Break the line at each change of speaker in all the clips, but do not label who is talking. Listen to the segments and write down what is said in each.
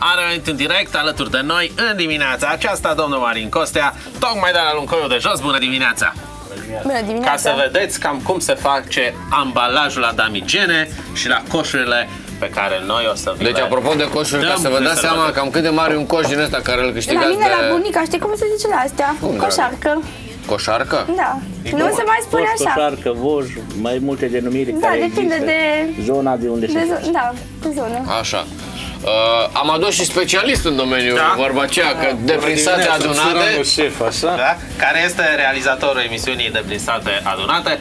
a revenit în direct alături de noi în dimineața aceasta, domnul Marin Costea, tocmai de la Luncoiul de Jos. Bună dimineața!
Bună dimineața!
Ca să vedeți cam cum se face ambalajul la Damigene și la coșurile pe care noi o să vi
Deci, apropo de coșuri, ca să vă dați seama cam cât de mare e un coș din ăsta care îl câștigați
la mine, la bunica, știi cum se zice la astea? Coșarcă.
Coșarcă?
Da. Nu se mai spune așa.
Coșarcă, voj, mai multe denumiri
Da,
care
depinde
există.
de
Zona de unde se face.
Da, de zonă.
Așa. Am adus și specialist în domeniu, vorba aceea, că deplisate adunate.
Șef, așa?
Da? Care este realizatorul emisiunii Deplisate Adunate.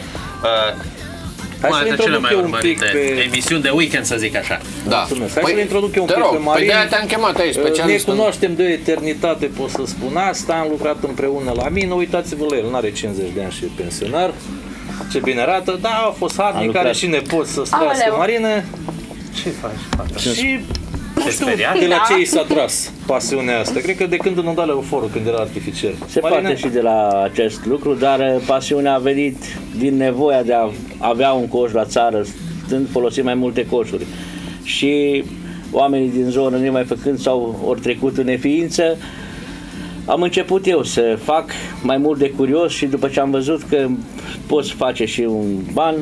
Una dintre cele mai urmărite emisiuni de weekend, să zic așa.
Da.
Hai să-l introduc eu un pic pe Marin.
Păi de-aia te-am chemat aici, specialist.
Ne cunoaștem de o eternitate, pot să spun asta. Am lucrat împreună la mine. Uitați-vă la el, n-are 50 de ani și e pensionar. Ce bine arată. Da, a fost harnic, are și nepot să străiască Marine. Ce faci? Și nu știu de la ce i s-a tras pasiunea asta. Cred că de când nu dă euforul, când era artificial. Se poate și de la acest lucru, dar pasiunea a venit din nevoia de a avea un coș la țară, stând folosit mai multe coșuri. Și oamenii din zonă, nemai făcând sau ori trecut în neființă, am început eu să fac mai mult de curios și după ce am văzut că poți face și un ban,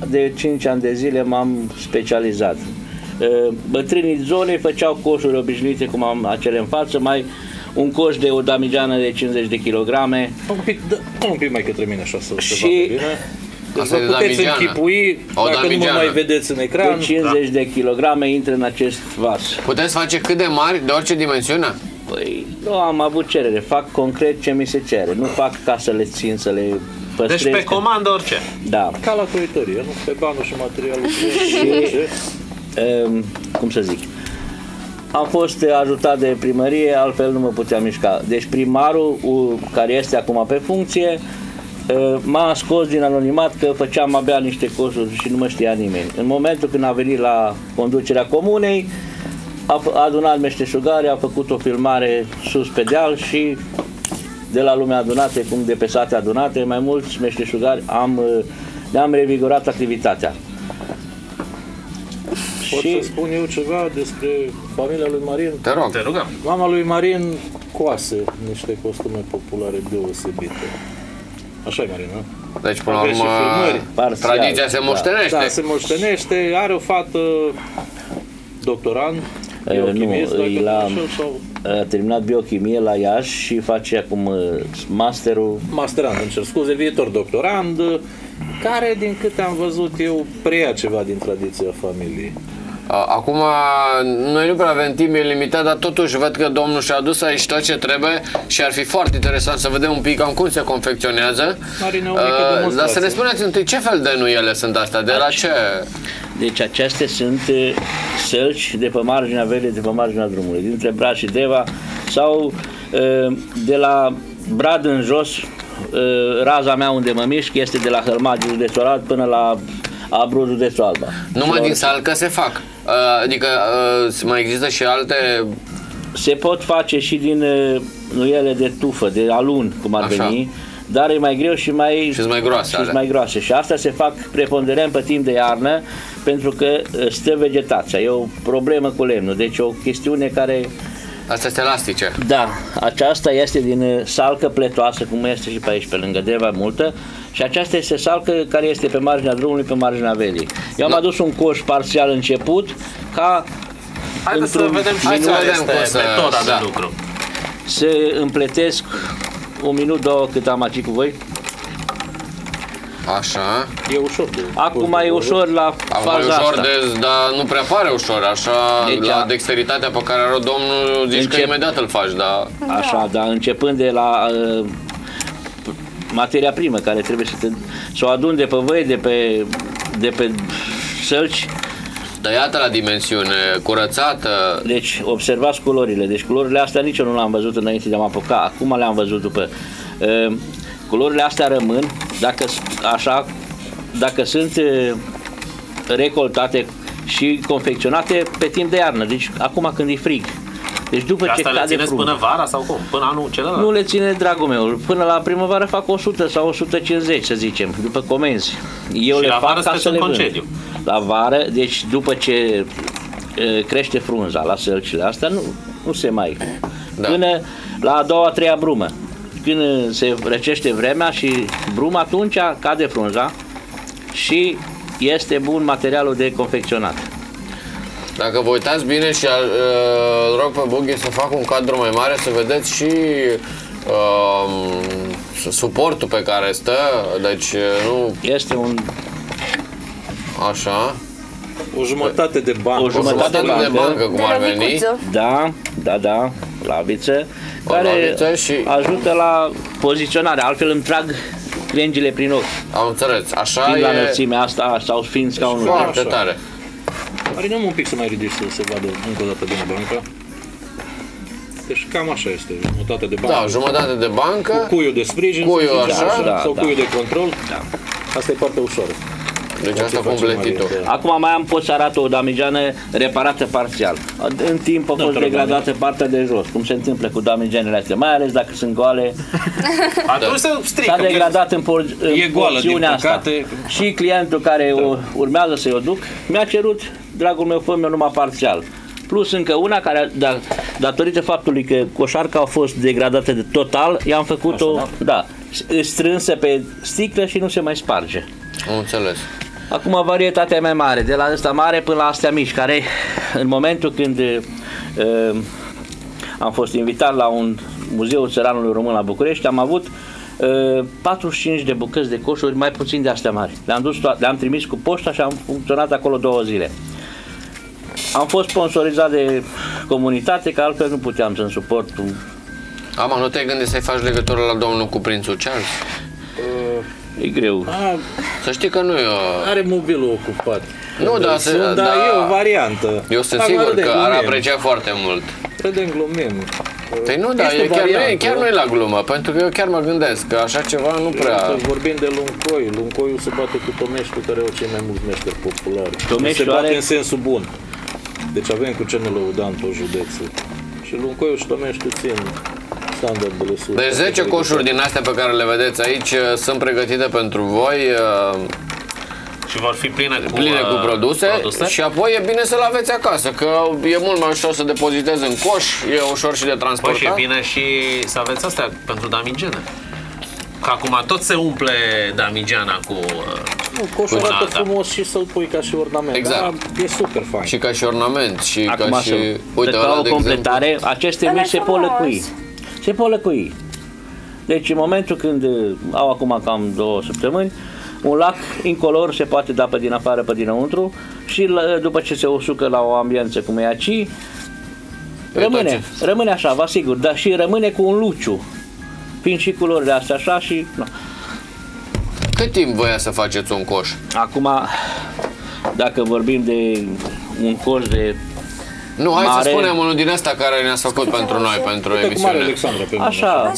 de 5 ani de zile m-am specializat. Bătrânii zonei făceau coșuri obișnuite cum am acele în față, mai un coș de o damigeană de 50 de kilograme. Un pic mai către mine așa să și vadă bine. Deci vă puteți închipui, dacă nu mă mai vedeți în ecran. De 50 de kilograme intră în acest vas.
Puteți face cât de mari, de orice dimensiune?
Păi nu am avut cerere, fac concret ce mi se cere, nu fac ca să le țin, să le păstrez.
Deci pe comandă orice.
Da.
Ca la croitorie, nu? Pe banul și materialul.
Cum să zic, am fost ajutat de primărie, altfel nu mă puteam mișca. Deci primarul, care este acum pe funcție, m-a scos din anonimat că făceam abia niște coșuri și nu mă știa nimeni. În momentul când a venit la conducerea comunei, a adunat meșteșugare, a făcut o filmare sus pe deal și de la lumea adunate, cum de pe sate adunate, mai mulți meșteșugari ne-am revigorat activitatea.
Pot să spun eu ceva despre familia lui Marin?
Te rog.
Te rugăm.
Mama lui Marin coase niște costume populare deosebite. Așa e, Marin, nu?
Deci, până la urmă, tradiția se moștenește.
Da, se moștenește. Are o fată doctorand, biochimist,
a terminat biochimie la Iași și face acum masterul.
Masterand, îmi cer scuze, viitor doctorand, care, din câte am văzut eu, preia ceva din tradiția familiei.
Acum, noi nu prea avem timp, e limitat, dar totuși văd că domnul și-a adus aici tot ce trebuie și ar fi foarte interesant să vedem un pic cam cum se confecționează. Dar să ne spuneți întâi ce fel de nuiele sunt astea, de la ce?
Deci acestea sunt sălci de pe marginea Velei, de pe marginea drumului, dintre Brad și Deva sau de la Brad în jos, raza mea unde mă mișc este de la Hălmagiu, județul Arad, până la Abru, județul Alba.
Numai din salcă se fac? Adică mai există și alte...
Se pot face și din nuiele de tufă, de alun, cum ar veni, dar e mai greu și mai groase. Și astea se fac preponderent pe timp de iarnă, pentru că stă vegetația. E o problemă cu lemnul, deci o chestiune care...
Astea sunt elastice.
Da, aceasta este din salcă pletoasă, cum este și pe aici, pe lângă Deva, multă. Și aceasta este salcă care este pe marginea drumului, pe marginea Velii. Eu am adus un coș parțial început, ca...
Haideți să vedem și care este metoda de lucru.
Se împletesc un minut, două, cât am aici cu voi.
Așa.
E ușor de...
Acum e ușor la faza asta.
Dar nu prea pare ușor, așa, deci, la dexteritatea pe care are domnul, zici că imediat îl faci, dar...
Așa, dar începând de la materia primă, care trebuie să o adun de pe voi, de pe sălci.
Dar iată la dimensiune, curățată.
Deci, observați culorile. Deci culorile astea nici eu nu le-am văzut înainte de a mă apuca. Acum le-am văzut după. Culorile astea rămân, dacă sunt recoltate și confecționate pe timp de iarnă. Deci, acum când e frig. Deci după ce
le țineți până vara sau cum? Până anul celălalt?
Nu le ține, dragul meu. Până la primăvară fac 100 sau 150, să zicem, după comenzi. Eu
și
le
la
fac
vară
ca să le
concediu.
La vară, deci după ce
crește frunza la sălcile astea, nu se mai... Până la a doua, a treia brumă. Când se răcește vremea și bruma, atunci cade frunza și este bun materialul de confecționat.
Dacă vă uitați bine și rog pe Bughi să facă un cadru mai mare, să vedeți și suportul pe care stă, deci nu...
Este un...
Așa.
O jumătate de bancă.
O jumătate de bancă,
cum ar veni.
Da, laviță, care
și...
ajută la poziționare, altfel îmi trag crengile prin ochi.
Am înțeles, așa
fiind
e...
la înălțimea asta sau fiind scaunul.
Foarte tare.
Marinăm un pic să mai ridici să se vadă încă o dată bine banca. Deci cam așa este, jumătate de bancă.
Da, jumătate de bancă.
Cu cuiul de sprijin,
cuiul așa,
sau cuiul de control.
Da.
Asta e foarte ușoară.
Deci asta completitul.
Acum mai pot să arată o damigeană reparată parțial. În timp a fost degradată partea de jos, cum se întâmplă cu damigenele astea, mai ales dacă sunt goale.
Atunci se strică.
S-a degradat în porțiunea asta. Și clientul care urmează să-i o duc mi-a cerut, dragul meu, fă-mi numai parțial. Plus încă una care, datorită faptului că coșarca a fost degradată de total, i-am făcut-o, strânsă pe sticlă și nu se mai sparge.
Am înțeles.
Acum varietatea e mai mare, de la asta mare până la astea mici, care în momentul când am fost invitat la un Muzeul Țăranului Român la București, am avut 45 de bucăți de coșuri, mai puțin de astea mari. Le-am trimis cu poșta și am funcționat acolo 2 zile. Am fost sponsorizat de comunitate, că altfel nu puteam să-mi suport.
Nu te-ai gândit să-i faci legătură la domnul cu prințul Charles?
E greu.
Să știi că nu e o...
Are mobilul ocupat.
Nu, dar
e o variantă.
Eu sunt sigur că ar aprecia foarte mult.
Râdem, glumim.
Păi nu, dar chiar nu e la glumă, pentru că eu chiar mă gândesc că așa ceva nu prea...
Vorbim de Luncoi. Luncoiul se bate cu Tomeștiul, care au cei mai mulți meșteri populari.
Tomeștiul
se bate
are...
în sensul bun. Deci avem cu ce ne lăudam tot județul. Și Luncoiul și Tomeștiul țin standardele sus.
Deci 10 coșuri din astea pe care le vedeți aici sunt pregătite pentru voi.
Și vor fi pline
cu produse și apoi e bine să-l aveți acasă, că e mult mai ușor să depozitezi în coș, e ușor și de transportat.
Și e bine și să aveți astea pentru damigene. Că acum tot se umple damigeana cu...
coșul arată frumos și să-l pui ca și ornament.
Exact.
E super fain.
Și ca și ornament. Și
acum
ca și...
Uite, o completare, aceste mici se pot lăcui. Se pot lăcui. Deci în momentul când au acum cam 2 săptămâni, un lac incolor se poate da pe din afară, pe dinăuntru și după ce se usucă la o ambiență cum e aici, rămâne așa, vă asigur, dar și rămâne cu un luciu, fiind și culorile astea așa și... No.
Cât timp voia să faceți un coș?
Acum, dacă vorbim de un coș de
Nu, hai să spunem unul din ăsta care ne-a făcut pentru noi, pentru emisiune.
Așa,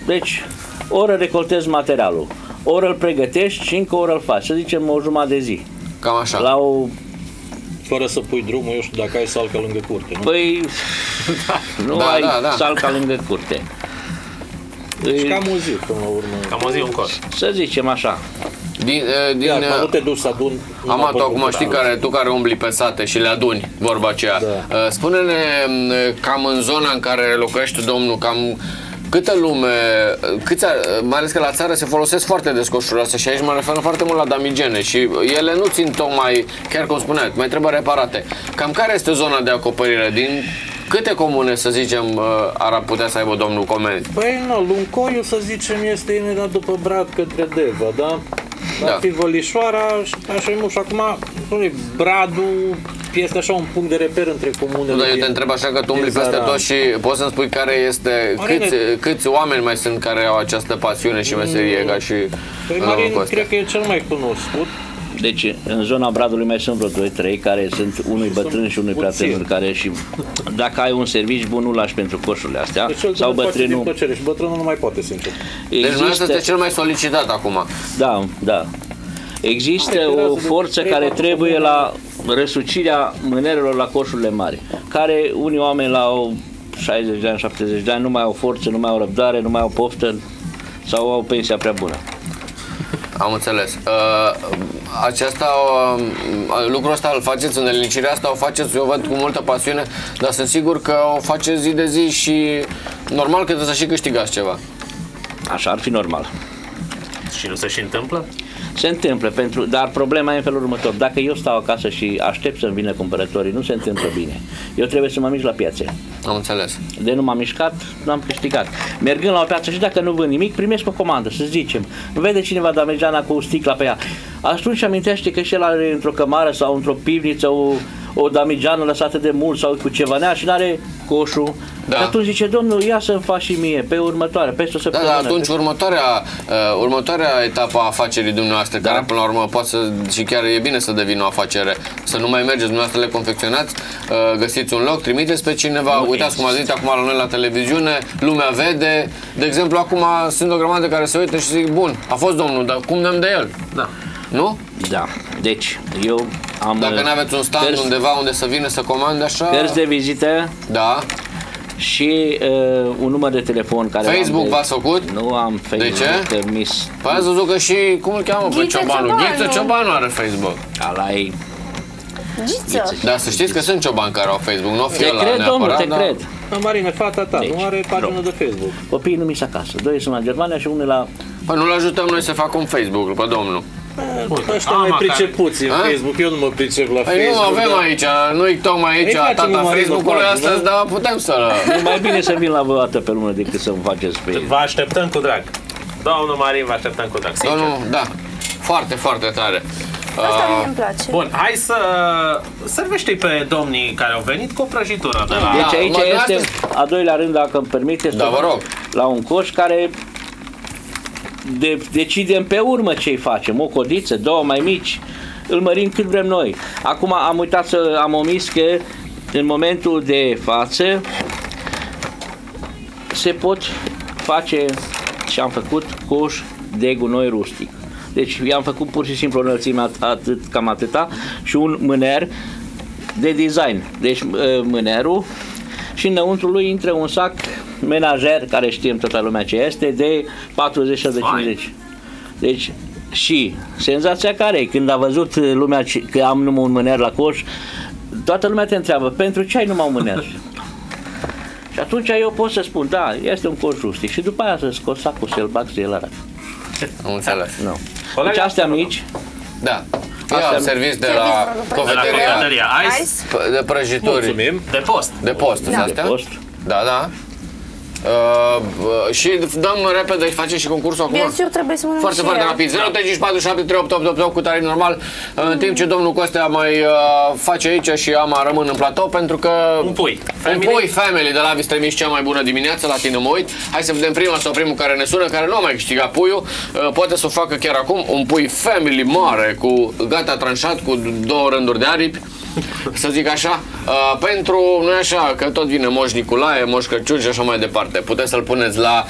deci, ori recoltezi materialul, ori îl pregătești și încă ori îl faci, să zicem o jumătate de zi.
Cam așa.
La o...
Fără să pui drumul, eu știu, dacă ai salca lângă curte, nu?
Păi, nu ai salca lângă curte.
Deci cam o zi, până la urmă.
Cam o zi un coș.
Să zicem așa.
Nu te duci să aduni.
Amato, acum știi tu care umbli pe sate și le aduni, vorba aceea. Da. Spune-ne cam în zona în care locuiești domnul, cam câtă lume, mai ales că la țară se folosesc foarte des coșurile astea și aici mă refer foarte mult la damigene și ele nu țin tocmai, chiar cum spuneai, mai trebuie reparate. Cam care este zona de acoperire? Din câte comune, să zicem, ar putea să aibă domnul comenzi?
Păi nu, Luncoiul, să zicem, este imediat după Brad către Deva, da? Ar fi Vălișoara, așa e mult. Și acum, Bradul este așa un punct de reper între comunele.
Da, eu te întreb așa că tu umbli peste tot și poți să-mi spui care este, câți oameni mai sunt care au această pasiune și meserie ca și
Păi Marin, cred că e cel mai cunoscut.
Deci, în zona Bradului mai sunt vreo 2-3 care sunt unui bătrân și unui prea tânăr, care și dacă ai un serviciu bun, nu lași pentru coșurile astea.
Deci sau bătrânul. Și bătrânul nu mai poate, sincer.
Deci nu este cel mai solicitat acum.
Da. Există o forță care trebuie la răsucirea mânerelor la coșurile mari, care unii oameni la 60 de ani, 70 de ani nu mai au forță, nu mai au răbdare, nu mai au poftă sau au pensia prea bună.
Am înțeles. lucrul ăsta îl faceți, îndelnicirea asta o faceți, eu văd cu multă pasiune, dar sunt sigur că o faceți zi de zi și normal că trebuie să și câștigați ceva.
Așa ar fi normal.
Și nu se și întâmplă?
Se întâmplă, dar problema e în felul următor. Dacă eu stau acasă și aștept să-mi vină cumpărătorii, nu se întâmplă bine. Eu trebuie să mă mișc la piață.
Am înțeles.
De nu m-am mișcat, nu am câștigat. Mergând la o piață și dacă nu vând nimic, primesc o comandă, să zicem. Vede cineva damigeana cu o sticlă pe ea. Atunci amintește că și el are într-o cămară sau într-o pivniță o damigeană lăsată de mult sau cu ceva nea și n-are coșul. Da. Și atunci zice, domnul, ia să-mi faci și mie pe următoare, peste o săptămână.
Da, atunci următoarea etapă a afacerii dumneavoastră, care până la urmă poate și chiar e bine să devină o afacere, să nu mai mergeți dumneavoastră, le confecționați, găsiți un loc, trimiteți pe cineva, uitați cum a zis acum la noi la televiziune, lumea vede. De exemplu, acum sunt o grămadă care se uită și zic, bun, a fost domnul, dar cum dăm de el?
Da.
Nu?
Da, deci eu am...
Dacă nu aveți un stand undeva unde să vină să comande așa...
Cărți de vizită.
Da.
Și un număr de telefon care
Facebook v-ați făcut?
Nu am Facebook.
De ce?
Permis.
Păi ați văzut că și, cum îl cheamă pe Ciobanu? Ghiță Ciobanu are Facebook.
Ala e...
Giță.
Dar să știți că sunt ciobani care au Facebook, nu o fi ăla
cred,
neapărat.
domnul, te cred.
Marine, fata ta, nu are pagină de Facebook.
Copiii nu mi se acasă. Doi sunt la Germania și unul la...
Păi nu-l ajutăm noi să facă un Facebook, pe domnul.
Ăștia mai pricepuți în Facebook, eu nu mă pricep la Facebook.
Nu avem aici, nu-i tocmai aici tata Facebook-ului astăzi, dar putem să...
E mai bine să vin la vă o dată pe lună decât să-mi faceți pe el.
Vă așteptăm cu drag. Domnul Marin, vă așteptăm cu drag.
Domnul, da, foarte, foarte tare.
Asta mie îmi place.
Bun, hai să servește-i pe domnii care au venit cu o prăjitură de la...
Deci aici este a doilea rând, dacă îmi permiteți,
da, vă rog.
La un coș care decidem pe urmă ce-i facem. O codiță, două mai mici, îl mărim cât vrem noi. Acum am omis că în momentul de față se pot face și am făcut coș de gunoi rustic. Deci i-am făcut pur și simplu o înălțime cam atâta și un mâner de design. Deci mânerul și înăuntru lui intră un sac menajer, care știm toată lumea ce este, de 40 de 50. Deci și senzația care e, când a văzut lumea că am numai un mâner la coș, toată lumea te întreabă, pentru ce ai numai un mâner? Și atunci eu pot să spun, da, este un coș rustic și după aia să scot sacul, să-l bag, să-l arăt.
Am înțeles.
Nu. Deci astea mici.
Da. Eu am serviciu de la cofetăria
Ice,
de prăjituri.
Mulțumim. De post.
De post,
De post.
Da, da. Și dăm repede, facem și concursul acum.
Bien sûr, trebuie să mănânc
foarte,
și
foarte
eu.
rapid. 035473888 cu tarif normal. În timp ce domnul Costea mai face aici și Ama rămân în platou, pentru că
Un pui
family de la Avis Tremis, cea mai bună dimineață, la tine mă uit. Hai să vedem prima sau primul care ne sună, care nu a mai câștigat puiul. Poate să o facă chiar acum. Un pui family mare, cu gata tranșat, cu 2 rânduri de aripi, să zic așa, pentru, nu e așa, că tot vine Moș Nicolae, Moș Crăciun și așa mai departe. Puteți să-l puneți la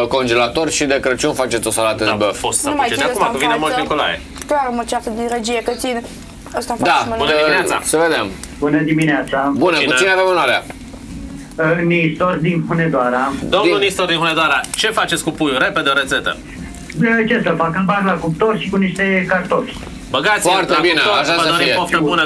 congelator și de Crăciun faceți o salată de băf.
Fost să apuce de acum, că vine Moș Nicolae.
Clar mă ceartă din regie, că țin ăsta fac și
bună dimineața.
Să vedem.
Bună dimineața.
Bună, cu cine avem onoarea?
Nistor din Hunedoara.
Domnul Nistor din Hunedoara, ce faceți cu puiul? Repede o rețetă.
Ce să fac? Îl bag la cuptor și cu niște cartofi.
Băgați-l
foarte bine, așa să fie.
Poftă bună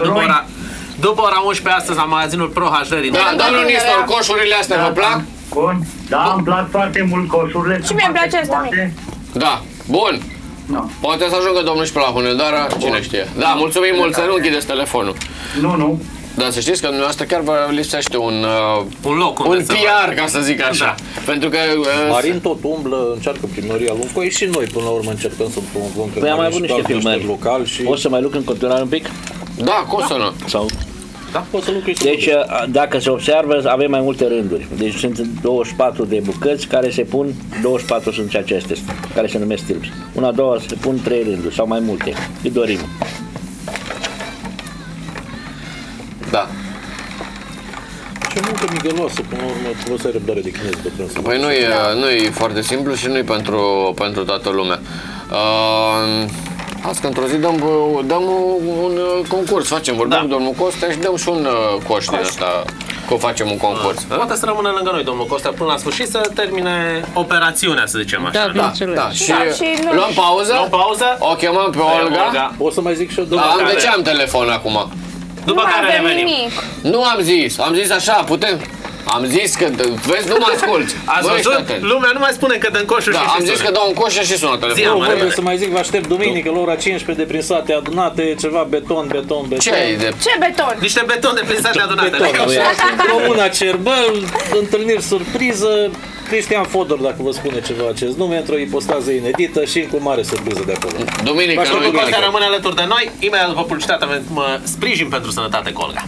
după ora 11 astăzi la magazinul Pro HD.
Da, domnul Nistor, coșurile astea vă plac?
Bun, da, îmi plac foarte mult coșurile.
Și mie îmi place asta mic.
Da, bun.
No.
Poate să ajungă domnul și pe la Hunedoara, cine știe. Da, mulțumim mult, să nu închideți telefonul.
Nu.
Dar să știți că dumneavoastră chiar vă lipsește un
loc,
un PR, ca să zic așa. Da. Pentru că
Marin tot umblă, încearcă primăria Luncoi și noi până la urmă încercăm să promovăm pe
Păi am mai avut niște filmări.
Local și...
O să mai lucr în continuare un pic?
da, cum să nu?
Sau...
Da, poți să lucrezi.
Deci, dacă se observă, avem mai multe rânduri. Deci sunt 24 de bucăți care se pun, 24 sunt acestea, care se numesc stâlpi. Una, două, se pun 3 rânduri sau mai multe, cât dorim.
Da.
Ce muncă migăloasă, până la urmă, trebuie să ai răbdare de chinez de prânz.
Păi nu e foarte simplu și nu e pentru toată lumea. Azi că într-o zi dăm un concurs, vorbim cu domnul Costea și dăm și un coș din ăsta că o facem un concurs.
Poate să rămână lângă noi, domnul Costa, până la sfârșit să termine operațiunea, să zicem așa.
Da. Și luăm pauză?
Luăm pauză?
O chemăm pe Olga.
O să mai zic și eu,
De ce am telefon acum?
După care revenim.
Nu am zis așa, putem. Am zis că, vezi, nu mă asculti.
Ați văzut? Lumea nu mai spune că dă în coșul și
am zis că dau în coș și sună telefonul.
Trebuie să mai zic, vă aștept duminică la ora 15 de prin sate adunate, ceva beton.
Ce
beton?
Niște beton de prin sate adunate.
Comuna Cerbăl, întâlniri surpriză, Cristian Fodor, dacă vă spune ceva acest nume, într-o ipostază inedită și cu mare surpriză de acolo.
Duminică,
Costa rămâne alături de noi, imediat după publicitate avem sprijin pentru sănătate cu Olga.